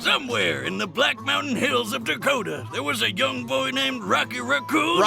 Somewhere in the Black Mountain Hills of Dakota, there was a young boy named Rocky Racoon.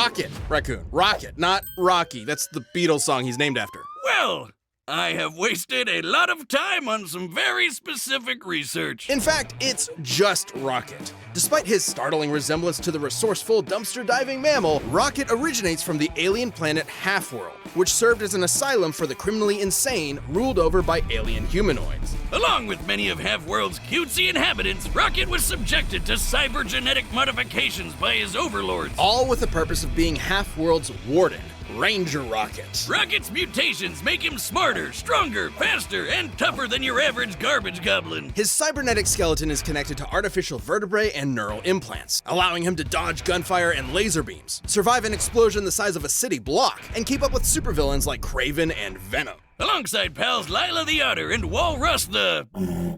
Raccoon. Rocket, not Rocky. That's the Beatles song he's named after. Well, I have wasted a lot of time on some very specific research. In fact, it's just Rocket. Despite his startling resemblance to the resourceful dumpster-diving mammal, Rocket originates from the alien planet Half-World, which served as an asylum for the criminally insane ruled over by alien humanoids. Along with many of Half-World's cutesy inhabitants, Rocket was subjected to cybergenetic modifications by his overlords. All with the purpose of being Half-World's warden, Ranger Rocket. Rocket's mutations make him smarter, stronger, faster, and tougher than your average garbage goblin. His cybernetic skeleton is connected to artificial vertebrae and neural implants, allowing him to dodge gunfire and laser beams, survive an explosion the size of a city block, and keep up with supervillains like Kraven and Venom. Alongside pals Lila the Otter and Walrus the...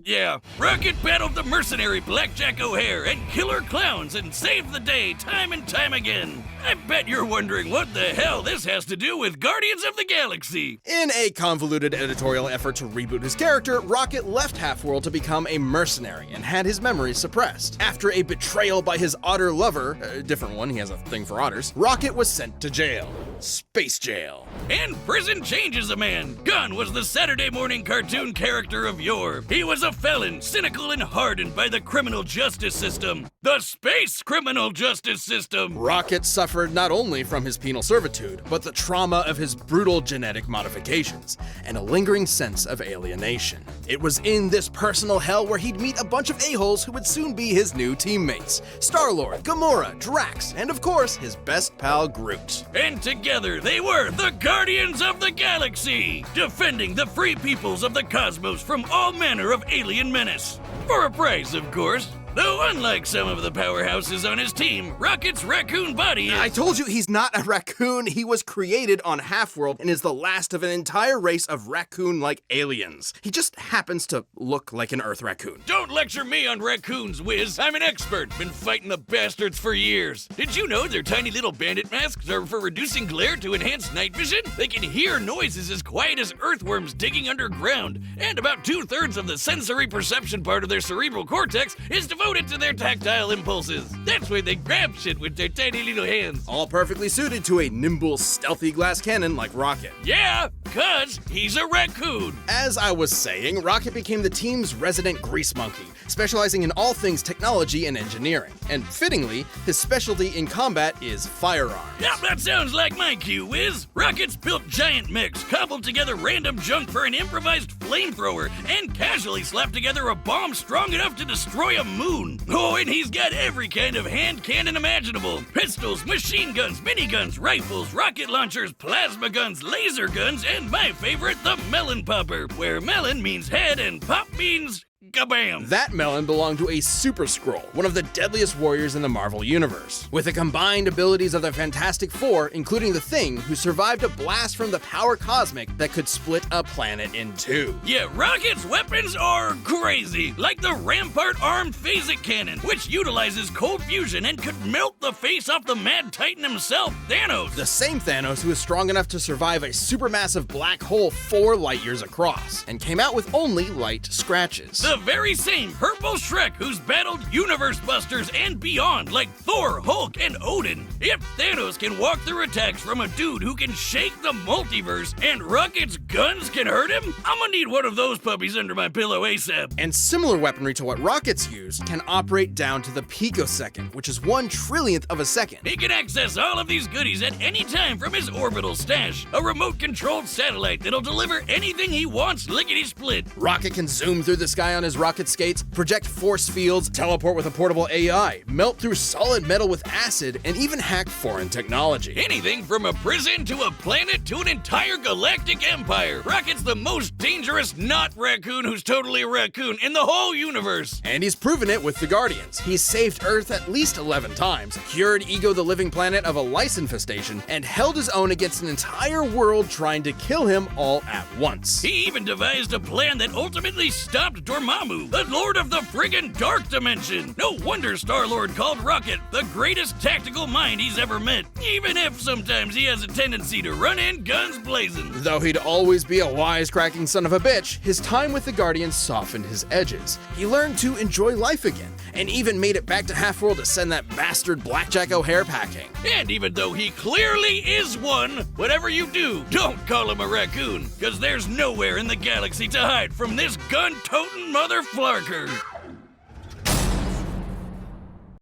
Yeah, Rocket battled the mercenary Blackjack O'Hare and killer clowns and saved the day time and time again. I bet you're wondering what the hell this has to do with Guardians of the Galaxy. In a convoluted editorial effort to reboot his character, Rocket left Half-World to become a mercenary and had his memories suppressed. After a betrayal by his otter lover, a different one, he has a thing for otters, Rocket was sent to jail. Space jail. And prison changes a man. Gunn was the Saturday morning cartoon character of yore. He was a felon, cynical and hardened by the criminal justice system. The space criminal justice system. Rocket suffered not only from his penal servitude, but the trauma of his brutal genetic modifications, and a lingering sense of alienation. It was in this personal hell where he'd meet a bunch of a-holes who would soon be his new teammates. Star-Lord, Gamora, Drax, and of course, his best pal Groot. And together they were the Guardians of the Galaxy, defending the free peoples of the cosmos from all manner of alien menace. For a price, of course. Though unlike some of the powerhouses on his team, Rocket's raccoon body is... I told you he's not a raccoon. He was created on Half-World and is the last of an entire race of raccoon-like aliens. He just happens to look like an Earth raccoon. Don't lecture me on raccoons, Wiz. I'm an expert. Been fighting the bastards for years. Did you know their tiny little bandit masks are for reducing glare to enhance night vision? They can hear noises as quiet as earthworms digging underground. And about 2/3 of the sensory perception part of their cerebral cortex is devoted to their tactile impulses. That's why they grab shit with their tiny little hands. All perfectly suited to a nimble, stealthy glass cannon like Rocket. Yeah, 'cause he's a raccoon. As I was saying, Rocket became the team's resident grease monkey, specializing in all things technology and engineering. And fittingly, his specialty in combat is firearms. Yep, that sounds like my cue, Wiz. Rocket's built giant mechs, cobbled together random junk for an improvised flamethrower, and casually slapped together a bomb strong enough to destroy a moon. Oh, and he's got every kind of hand cannon imaginable. Pistols, machine guns, miniguns, rifles, rocket launchers, plasma guns, laser guns, and my favorite, the melon popper, where melon means head and pop means... kabam! That melon belonged to a Super Skrull, one of the deadliest warriors in the Marvel Universe. With the combined abilities of the Fantastic Four, including the Thing, who survived a blast from the power cosmic that could split a planet in two. Yeah, Rocket's weapons are crazy, like the Rampart armed phasic cannon, which utilizes cold fusion and could melt the face off the Mad Titan himself, Thanos. The same Thanos who is strong enough to survive a supermassive black hole 4 light years across, and came out with only light scratches. The very same Purple Shrek who's battled Universe Busters and beyond like Thor, Hulk, and Odin. If Thanos can walk through attacks from a dude who can shake the multiverse and Rocket's guns can hurt him, I'm gonna need one of those puppies under my pillow ASAP. And similar weaponry to what Rocket's used can operate down to the picosecond, which is 1/trillionth of a second. He can access all of these goodies at any time from his orbital stash, a remote-controlled satellite that'll deliver anything he wants lickety-split. Rocket can zoom through the sky on his rocket skates, project force fields, teleport with a portable AI, melt through solid metal with acid, and even hack foreign technology. Anything from a prison to a planet to an entire galactic empire. Rocket's the most dangerous not raccoon who's totally a raccoon in the whole universe. And he's proven it with the Guardians. He's saved Earth at least 11 times, cured Ego the Living Planet of a lice infestation, and held his own against an entire world trying to kill him all at once. He even devised a plan that ultimately stopped Dormammu Dormammu, the Lord of the friggin' Dark Dimension. No wonder Star-Lord called Rocket the greatest tactical mind he's ever met, even if sometimes he has a tendency to run in guns blazing. Though he'd always be a wisecracking son of a bitch, his time with the Guardians softened his edges. He learned to enjoy life again, and even made it back to Half-World to send that bastard Blackjack O'Hare packing. And even though he clearly is one, whatever you do, don't call him a raccoon, cause there's nowhere in the galaxy to hide from this gun-toting mother flarker.